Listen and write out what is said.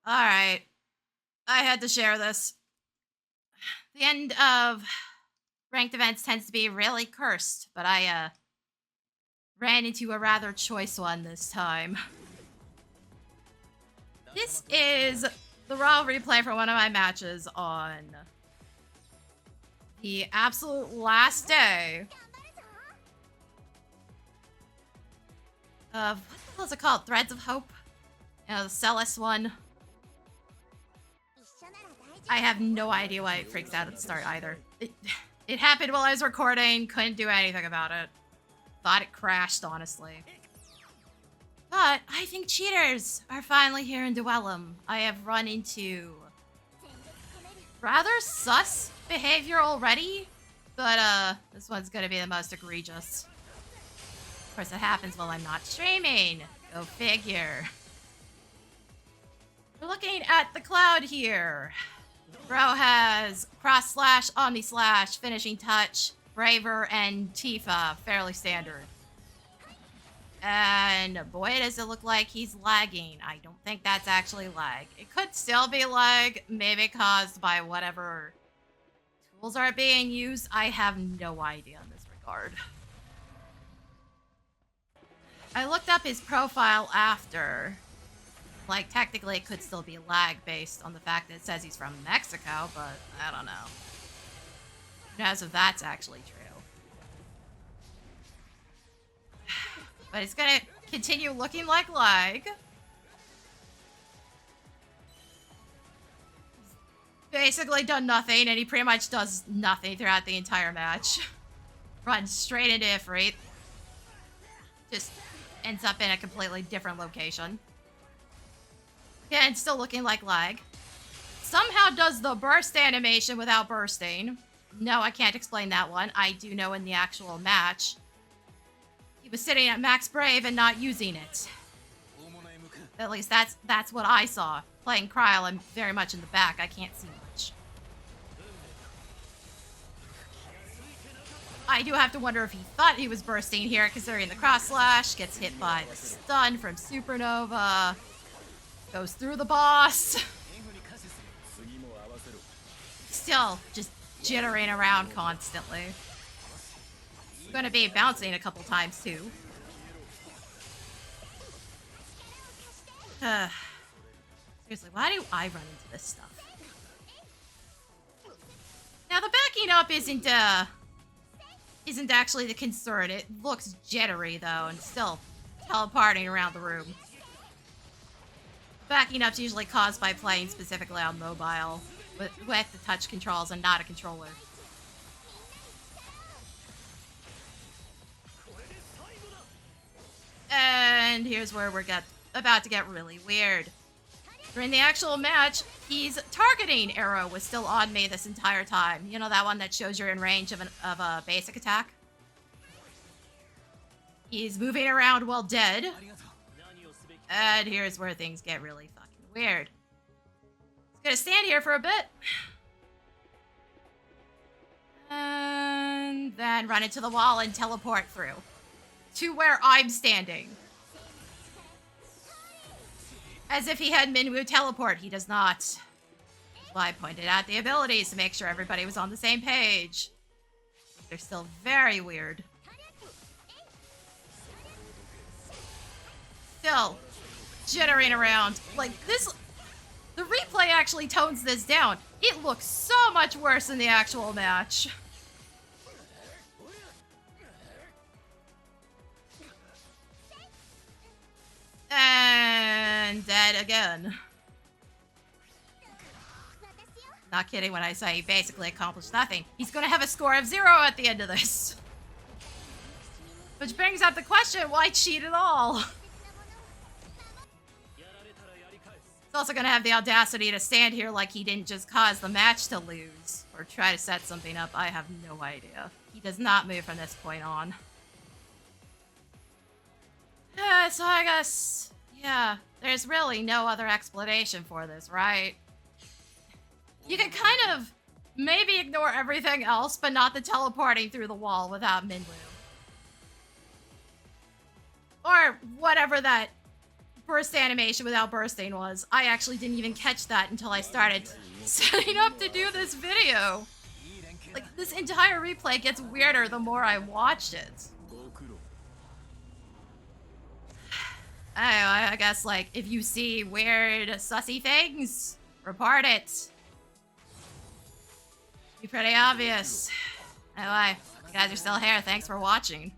Alright. I had to share this. The end of ranked events tends to be really cursed, but I ran into a rather choice one this time. This is the raw replay for one of my matches on the absolute last day of, what the hell is it called? Threads of Hope? You know, the Celis one. I have no idea why it freaks out at the start either. It happened while I was recording, couldn't do anything about it. Thought it crashed, honestly. But I think cheaters are finally here in Duellum. I have run into rather sus behavior already, but this one's gonna be the most egregious. Of course, it happens while I'm not streaming. Go figure. We're looking at the cloud here. Bro has cross slash, omni slash, finishing touch, braver, and Tifa, fairly standard. And boy, does it look like he's lagging. I don't think that's actually lag. It could still be lag, maybe caused by whatever tools are being used. I have no idea in this regard. I looked up his profile after. Like, technically it could still be lag based on the fact that it says he's from Mexico, but I don't know. Who knows if that's actually true. But it's gonna continue looking like lag. He's basically done nothing, and he pretty much does nothing throughout the entire match. Runs straight into Ifrit. Just ends up in a completely different location. Yeah, it's still looking like lag. Somehow does the burst animation without bursting. No, I can't explain that one. I do know in the actual match, he was sitting at max brave and not using it. At least that's what I saw. Playing Kryl, I'm very much in the back. I can't see much. I do have to wonder if he thought he was bursting here, considering the cross slash, gets hit by the stun from Supernova. Goes through the boss. Still just jittering around constantly. Gonna be bouncing a couple times too. Seriously, why do I run into this stuff? Now the backing up isn't actually the concern. It looks jittery though, and still teleporting around the room. Backing up's usually caused by playing specifically on mobile with the touch controls and not a controller. And here's where we're about to get really weird. During the actual match, he's targeting arrow was still on me this entire time. You know, that one that shows you're in range of a basic attack? He's moving around while dead. And here's where things get really fucking weird. He's gonna stand here for a bit. And then run into the wall and teleport through. To where I'm standing. As if he had Minwu teleport. He does not. That's why I pointed out the abilities to make sure everybody was on the same page. They're still very weird. Still jittering around. Like this, the replay actually tones this down. It looks so much worse than the actual match. And dead again. Not kidding when I say he basically accomplished nothing. He's gonna have a score of 0 at the end of this. Which brings up the question, why cheat at all? He's also gonna have the audacity to stand here like he didn't just cause the match to lose. Or try to set something up. I have no idea. He does not move from this point on. So I guess, yeah, there's really no other explanation for this, right? You can kind of maybe ignore everything else, but not the teleporting through the wall without Minwu. Or whatever that burst animation without bursting was. I actually didn't even catch that until I started setting up to do this video. Like, this entire replay gets weirder the more I watched it. I guess, like, if you see weird, sussy things, report it. Be pretty obvious. Anyway, you guys are still here. Thanks for watching.